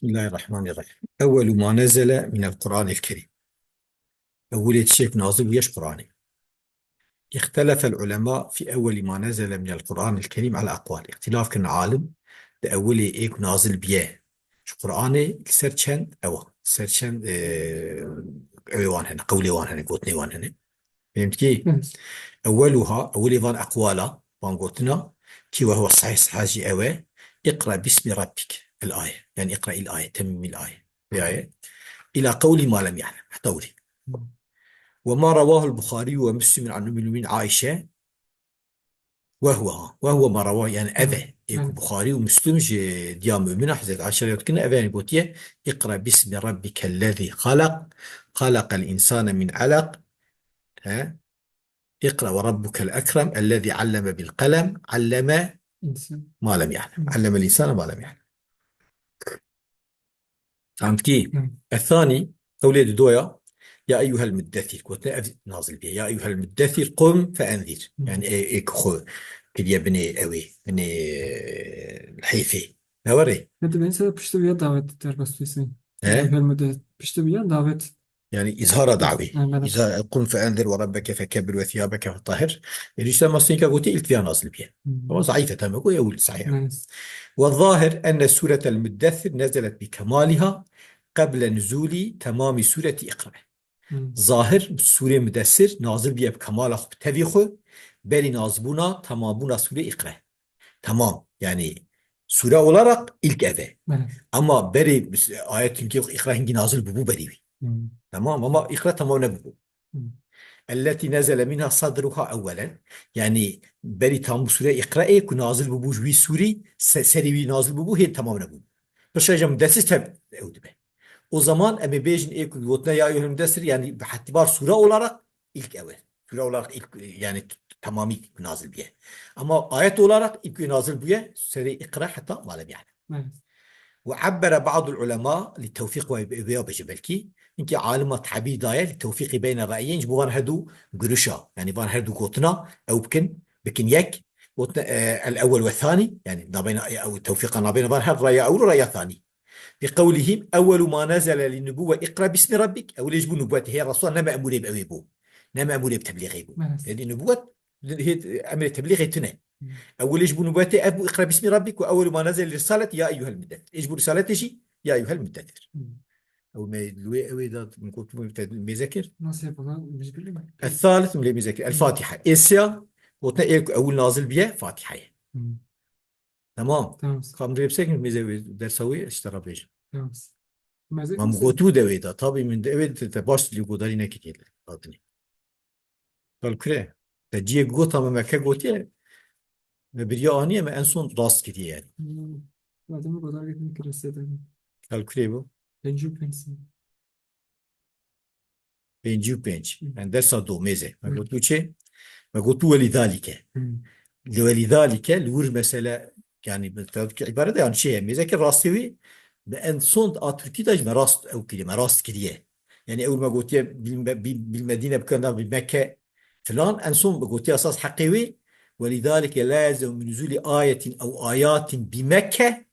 بسم الله الرحمن الرحيم. أول ما نزل من القرآن الكريم، أول شيء نازل ويش قرآني. اختلف العلماء في أول ما نزل من القرآن الكريم على أقوال. اختلاف كان عالم لأولي إيك نازل بيه شو قرآني سرشن أو سرشن أوي وان هنا قولي وان هنا قوتني وان هنا. فهمت كي؟ Evet. أولها أولي وان أقوالا وان قوتنا كي وهو صحيح حاجي أوي. اقرأ باسم ربك الآية، يعني اقرأ الآية، تمم الآية الآية إلى قول ما لم يعلم حتولي. وما رواه البخاري ومسلم عن أم المؤمنين عائشة، وهو ما رواه يعني Evet. أذى يكو Evet. بخاري ومسلم ديام مؤمنة حزت عائشة يذكرنا أذاني بوتيه. اقرأ باسم ربك الذي خلق، خلق الإنسان من علق. ها، اقرأ وربك الأكرم الذي علم بالقلم، علم İnsan. ما لم يعلم، Evet. علم الإنسان ما لم يعلم. فهمت كيف؟ Evet. الثاني قولي دويا يا أيها المدثر، كنت نازل بها يا أيها المدثر قم فأنذر، يعني إيه خو كده يا بني أوي بني الحيفي نوري. Hadi beni sana pişti bir yer davet ettiler bastıysan. Ya ها، yuhel müddet pişti bir yer davet. يعني إظهار دعوي. Evet. إذا قم فأنذر وربك فكبر وثيابك فطهر. الرسالة مصرية قلت إلت فيها نازل بها. هو ضعيفة تمام يقول صحيح. Evet. والظاهر أن سورة المدثر نزلت بكمالها قبل نزول تمام سورة إقرأ. ظاهر سوره مدثر نازل بيه بكمال خب تبي beri nazbuna tamamına sure ikra. Tamam yani sure olarak ilk eve. Evet. Ama beri ayetin ki ikra hingi nazil bu beri. Tamam ama ikra tamamına bu. Elleti nezele minha sadruha evvelen. Yani beri tam bu sure ikra ku nazil bu jvi suri serivi nazil bu he tamamına bu. Başlayacağım müdessir evdi be. O zaman eme bejin ilk gotna ya yuhel müdessir yani hatibar sure olarak ilk evvel. Sure olarak ilk yani tamamı nazil biye. Ama ayet olarak ilk nazil biye sure ikra hatta malum yani. Evet. وعبر بعض العلماء للتوفيق وبجبلكي انك عالمة حبيداية للتوفيق بين الرأيين جبوان هدو قرشا يعني بان هدو قوتنا او بكن يك قوتنا الاول والثاني يعني بين او التوفيق ما بين بان هاد رأي اول ورأي ثاني بقولهم أول ما نزل للنبوة اقرأ باسم ربك. أول يجب نبوة هي الرسول نما أمولي بأويبو، نما أمولي بتبليغيبو، Evet. لأن النبوة هي أمر تبليغي تنا. أول يجب نبوة أبو اقرأ باسم ربك، وأول ما نزل الرسالة يا أيها المدثر يجب رسالة شيء يا أيها المدثر. أو ما يدلوي أوي ده من كتب مذاكر. Nasıl yapalım? Biz bilemeyiz. الثالث من مذاكر الفاتحة إسيا وتنا أول نازل بها فاتحة. تمام. Tamam. خم ريبسك مذاكر درسوي اشترى بيج. Tamam. Mezek ما misin? مقوتو دويدا طبي من دويدا تباش اللي قدري نكتير أدني. فالكره تجيه قوتا ما مكة قوتي بريا آنية ما أنسون راست كتير يعني. Adamı kadar gittim kiliseden. فالكره بو Bencil pensin. بينجيو بينج يعني درس دو ميزة ما قلتو شيء ما قلتو ولذلك ولذلك الور مسألة يعني بالتالي عبارة ده عن شيء ميزة كراستوي بأن صند تركيا داج مراست أو كلمة راست كتير يعني أول ما قلت بالمدينة بكنا بمكة فلان أنصون قلت أساس حقيقي. ولذلك لازم من نزول آية أو آيات بمكة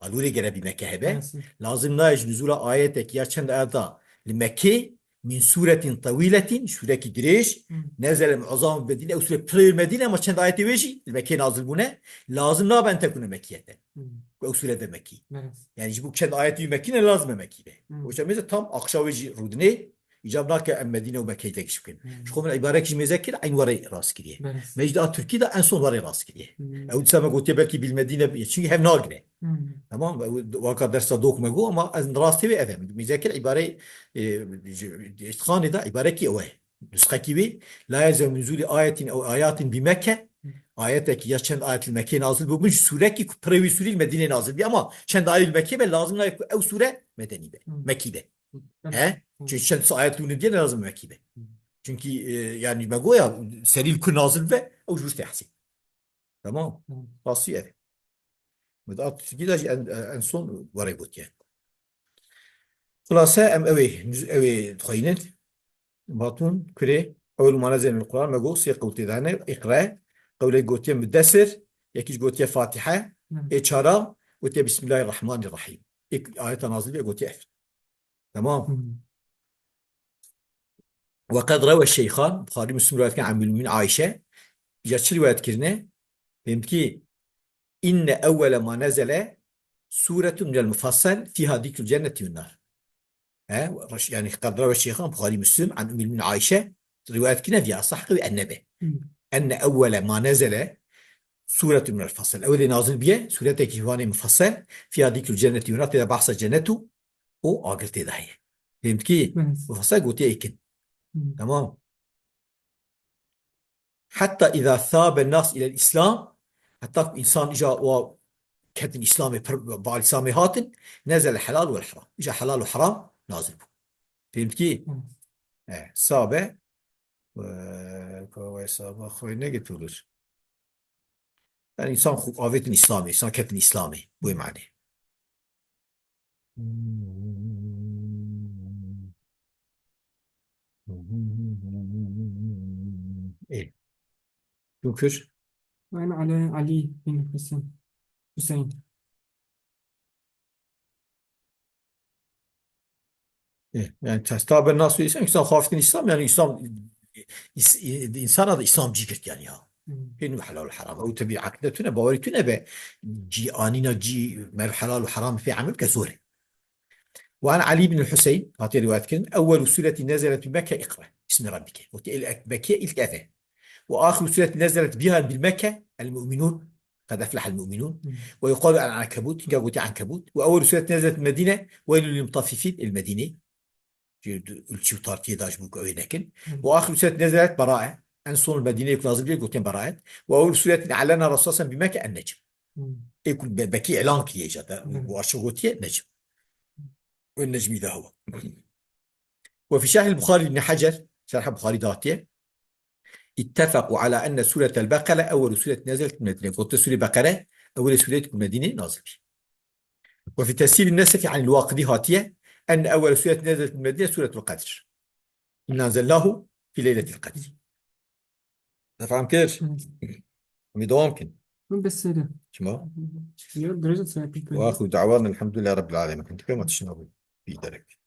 قالوا لي جرى بمكة هبة Nasıl? لازم ناج نزول آياتك يا شند آذا لمكة من سورة طويلة سورة كدريش نزل معظم المدينة أو سورة بري المدينة ما شند آيات ويجي المكة نازل بنا لازم نابا أن تكون مكية أو سورة مكي Evet. يعني يجيبوك شند آيات مكينة لازم مكي به وش مثل تام أقشى ويجي رودني يجابناك المدينة ومكة تكشف كن شو من العبارة كش مذكر عين وري راس كريه Evet. مجد تركيا ده أنصون وري راس كريه أو تسمى قلت بلكي بالمدينة شو هم ناقرة. تمام. واقع درس دوك مجو اما از راستي بي افهم مذاكر عباره اتقان ده عباره كي اوه نسخه كي بي لا يلزم نزول ايه او ايات بمكه. ayeteki ya çend ayetil Mekke nazil bu sure ki previ sure Medine nazil bir ama çend ayet Mekke be lazım la ev sure Medeni be Mekki be he çünkü çend ayetunu diye lazım Mekki be çünkü yani megoya seril kun nazil ve o juz tahsin tamam tavsiye متقطع كده ان son ورا بوت يعني خلاصة ام اوي تخينت باتون كري اول ما نزل من القرآن ما قوس يقوتي دهنا اقرأ قولي قوتي مدسر يكيش قوتي فاتحة اشارة قوتي بسم الله الرحمن الرحيم آية نازل بيه قلت أف. تمام. مم. وقد روى الشيخان بخاري مسلم رواية كان عن المؤمنين عائشة جات رواية كرنا فهمت كي إن أول ما نزل سورة من المفصل فيها ذكر الجنة والنار. يعني قد روى الشيخان بخاري مسلم عن المؤمنين عائشة رواية كنا فيها صح النبي مم. أن أول ما نزل سورة من الفصل أول نازل بيه سورة كيفاني مفصل فيها ذكر الجنة والنار تدا بحث جنته وآقلت ده هي فهمت كي بس مفصل قلت إيه. مم. تمام. حتى إذا ثاب الناس إلى الإسلام حتى إنسان جاء وكتن إسلامي بعد إسلامي هاتن نزل الحلال والحرام إجا حلال وحرام نازل بو. فهمت كي؟ بس سابع سابع خوي نقد ولوش يعني إنسان آفتن إسلامي إنسان كتن إسلامي بوي معنى إيه شكر. وأنا على علي بن حسين. إيه يعني تستاب الناس في الإسلام إنسان خافتن الإسلام يعني إسلام الإنسان هذا إسلام جيكت يعني مم. هنو حلال وحرام أو تبي عقيدتنا باوريتنا به جي آنينا جي ما الحلال وحرام في عمل كزوره. وعن علي بن الحسين هاتي رواية كن أول سورة نزلت بمكة اقرأ باسم ربك بكى الكافة وآخر سورة نزلت بها بالمكة المؤمنون قد أفلح المؤمنون. مم. ويقال عن عنكبوت قابوت عنكبوت. وأول سورة نزلت المدينة ويل للمطففين المدينة الشوطار داش بوك أو لكن. مم. وآخر سورة نزلت براءة أنصر المدينة يكون نازل بيه قلتين براءة. وأول سورة أعلنها رصاصا بمكة النجم مم. يكون بكي إعلان كي جاتا بس وأشغوتية نجم والنجم ذا هو. وفي شرح البخاري بن حجر شرح البخاري ذاتيه اتفقوا على أن سورة البقرة أول سورة نزلت من المدينة قلت سورة البقرة أول سورة من المدينة نازل. وفي تفسير النسخ عن الواقدي هاتية أن أول سورة نزلت من المدينة سورة القدر إنا أنزلناه في ليلة القدر. تفهم كيف؟ مدوامكن بس ده شما درجة ساعتين. وآخر دعوانا الحمد لله رب العالمين كنت كما تشنو في درك